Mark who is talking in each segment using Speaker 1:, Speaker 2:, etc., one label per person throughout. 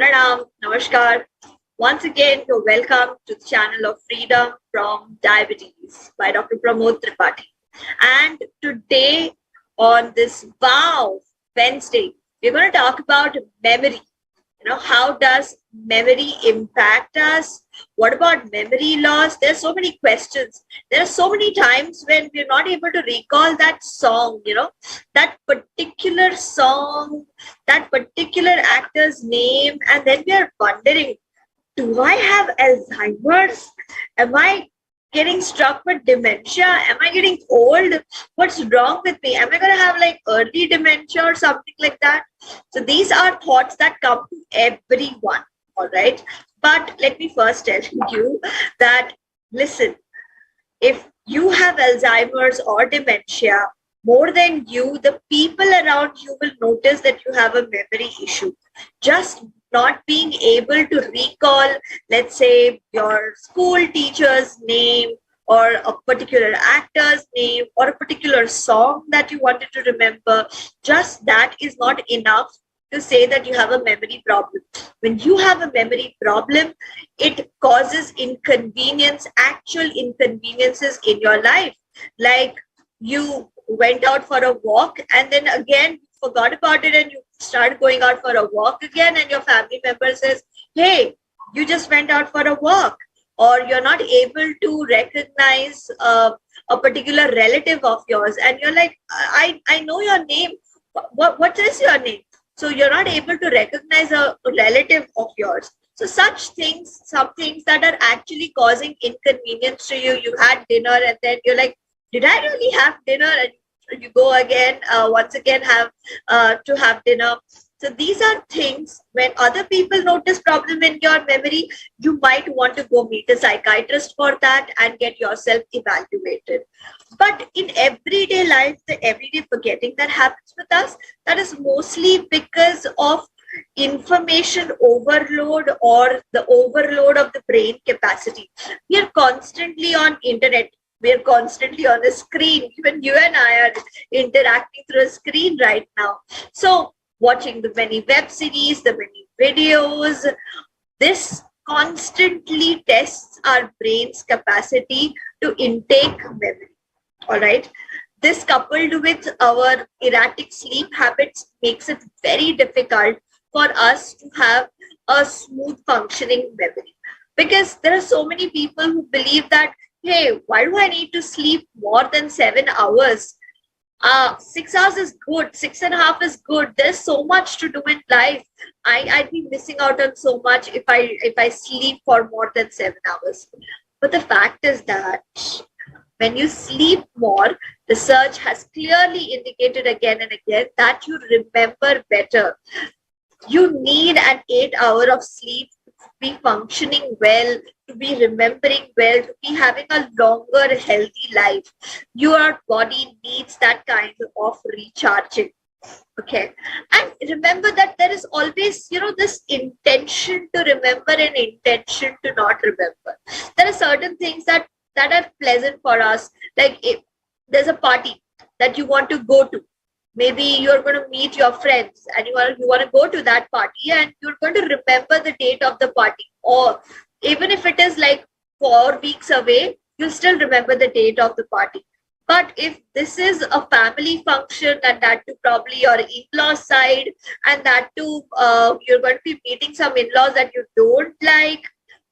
Speaker 1: Pranam, Namaskar. Once again, you're welcome to the channel of Freedom from Diabetes by Dr. Pramod Tripathi. And today on this Wednesday, we're going to talk about memory. How does memory impact us? What about memory loss? There's so many questions. There are so many times when we're not able to recall that song, that particular song, that particular actor's name, and then we are wondering, do I have Alzheimer's? Am I getting struck with dementia? Am I getting old? What's wrong with me? Am I going to have like early dementia or something like that? So these are thoughts that come to everyone, all right? But let me first tell you that, listen, if you have Alzheimer's or dementia, more than you, the people around you will notice that you have a memory issue. Just not being able to recall, let's say, your school teacher's name or a particular actor's name or a particular song that you wanted to remember, just that is not enough to say that you have a memory problem. When you have a memory problem, it causes inconvenience, actual inconveniences in your life. Like you went out for a walk and then again forgot about it and you start going out for a walk again and your family member says, hey, you just went out for a walk, or you're not able to recognize a particular relative of yours and you're like, I know your name. What is your name? So you're not able to recognize a relative of yours. So such things, some things that are actually causing inconvenience to you. You had dinner and then you're like, did I really have dinner? And you go again, once again have to have dinner. So these are things when other people notice problem in your memory, you might want to go meet a psychiatrist for that and get yourself evaluated. But in everyday life, the everyday forgetting that happens with us, that is mostly because of information overload or the overload of the brain capacity. We are constantly on internet. We're constantly on a screen. Even you and I are interacting through a screen right now. So watching the many web series, the many videos, this constantly tests our brain's capacity to intake memory. All right. This coupled with our erratic sleep habits makes it very difficult for us to have a smooth functioning memory. Because there are so many people who believe that, hey, why do I need to sleep more than 7 hours? 6 hours is good. 6.5 is good. There's so much to do in life. I'd be missing out on so much if I sleep for more than 7 hours. But the fact is that when you sleep more, research has clearly indicated again and again that you remember better. You need an 8 hour of sleep to be functioning well, to be remembering well, to be having a longer, healthy life. Your body needs that kind of recharging. Okay. And remember that there is always, this intention to remember and intention to not remember. There are certain things that are pleasant for us. Like if there's a party that you want to go to, maybe you're going to meet your friends and you want to go to that party and you're going to remember the date of the party. Or even if it is like 4 weeks away, you'll still remember the date of the party. But if this is a family function and that too probably your in-law side and that too you're going to be meeting some in-laws that you don't like,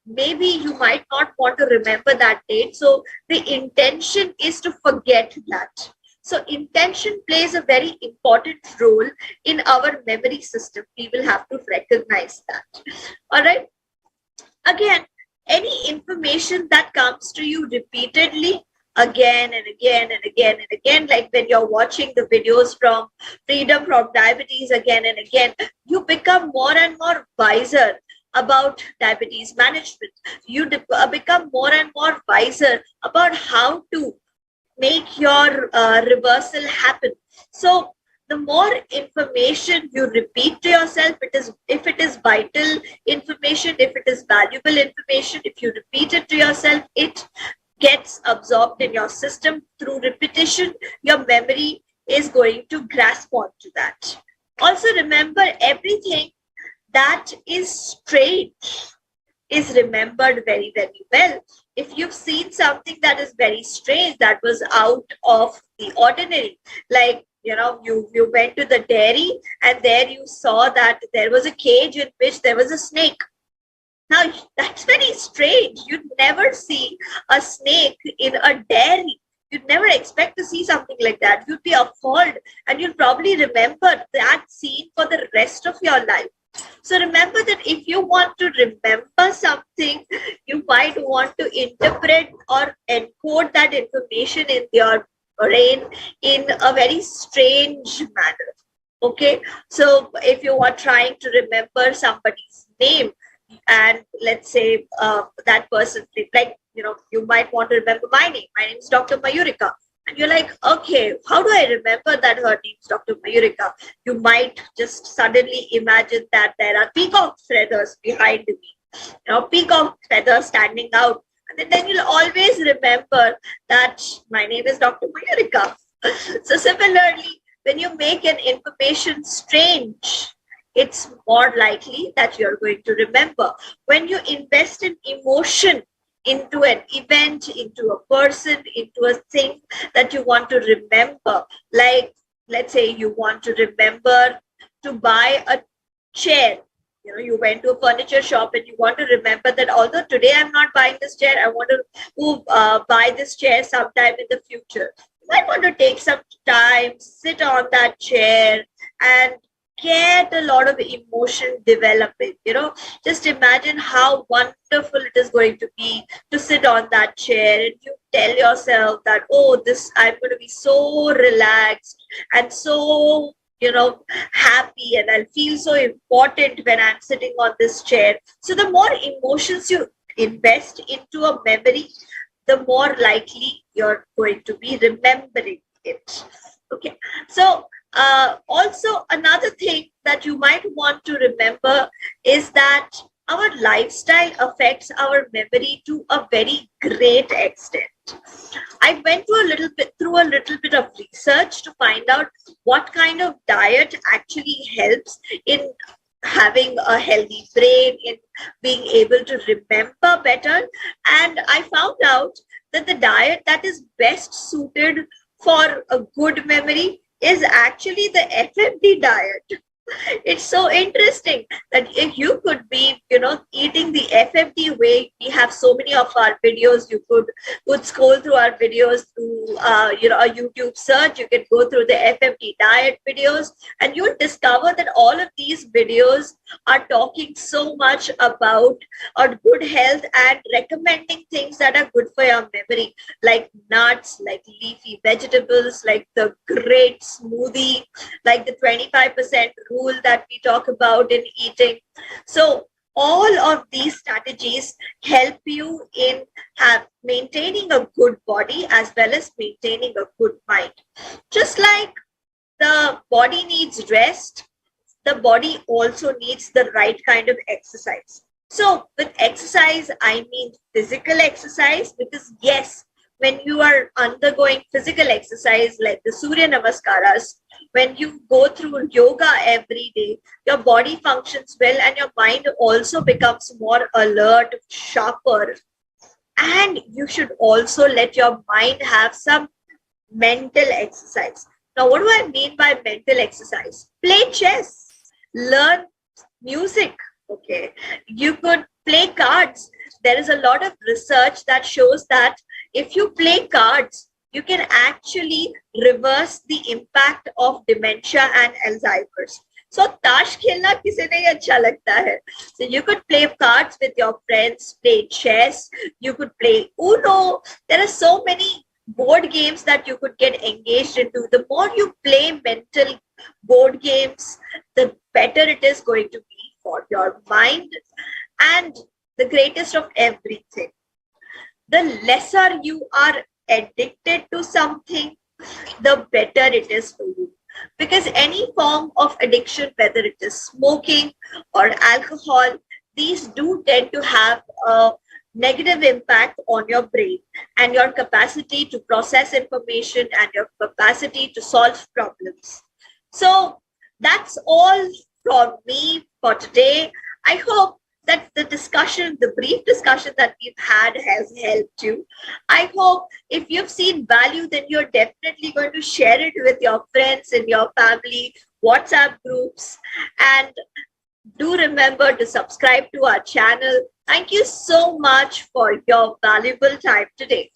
Speaker 1: maybe you might not want to remember that date. So the intention is to forget that. So intention plays a very important role in our memory system. We will have to recognize that. All right. Again, any information that comes to you repeatedly, again and again and again and again, like when you're watching the videos from Freedom from Diabetes again and again, you become more and more wiser about diabetes management. You become more and more wiser about how to make your reversal happen. So the more information you repeat to yourself, if it is vital information, if it is valuable information, if you repeat it to yourself, it gets absorbed in your system through repetition. Your memory is going to grasp onto that. Also remember, everything that is strange is remembered very, very well. If you've seen something that is very strange, that was out of the ordinary, like, you went to the dairy and there you saw that there was a cage in which there was a snake. Now, that's very strange. You'd never see a snake in a dairy. You'd never expect to see something like that. You'd be appalled and you'll probably remember that scene for the rest of your life. So remember that if you want to remember something, you might want to interpret or encode that information in your brain in a very strange manner. Okay, so if you are trying to remember somebody's name, and let's say that person, like, you might want to remember my name. My name is Dr. Mayurika. And you're like, okay, how do I remember that her name is Dr. Mayurika? You might just suddenly imagine that there are peacock feathers behind me, peacock feathers standing out. And then you'll always remember that my name is Dr. Mayurika. So similarly, when you make an information strange, it's more likely that you're going to remember. When you invest in emotion into an event, into a person, into a thing that you want to remember, like, let's say you want to remember to buy a chair. You went to a furniture shop and you want to remember that although today I'm not buying this chair, I want to buy this chair sometime in the future. You might want to take some time, sit on that chair and get a lot of emotion developing. Just imagine how wonderful it is going to be to sit on that chair and you tell yourself that, oh, I'm going to be so relaxed and so happy, and I'll feel so important when I'm sitting on this chair. So the more emotions you invest into a memory, the more likely you're going to be remembering it. Okay, so also another thing that you might want to remember is that our lifestyle affects our memory to a very great extent. I went through a little bit of research to find out what kind of diet actually helps in having a healthy brain, in being able to remember better. And I found out that the diet that is best suited for a good memory is actually the FMD diet. It's so interesting that if you could be, eating the FMD way, we have so many of our videos. You could scroll through our videos through, a YouTube search. You can go through the FMD diet videos and you'll discover that all of these videos are talking so much about our good health and recommending things that are good for your memory, like nuts, like leafy vegetables, like the great smoothie, like the 25% rule that we talk about in eating. So all of these strategies help you in maintaining a good body as well as maintaining a good mind. Just like the body needs rest, the body also needs the right kind of exercise. So with exercise, I mean physical exercise, because yes, when you are undergoing physical exercise like the Surya Namaskaras, when you go through yoga every day, your body functions well and your mind also becomes more alert, sharper. And you should also let your mind have some mental exercise. Now, what do I mean by mental exercise? Play chess, learn music. Okay, you could play cards. There is a lot of research that shows that if you play cards, you can actually reverse the impact of dementia and Alzheimer's. So ताश खेलना किसे नहीं अच्छा लगता है. So you could play cards with your friends, play chess, you could play Uno. There are so many board games that you could get engaged into. The more you play mental board games, the better it is going to be for your mind. And the greatest of everything, the lesser you are addicted to something, the better it is for you. Because any form of addiction, whether it is smoking or alcohol, these do tend to have a negative impact on your brain and your capacity to process information and your capacity to solve problems. So that's all from me for today. I hope that the brief discussion that we've had has helped you. I hope if you've seen value, then you're definitely going to share it with your friends in your family, WhatsApp groups, and do remember to subscribe to our channel. Thank you so much for your valuable time today.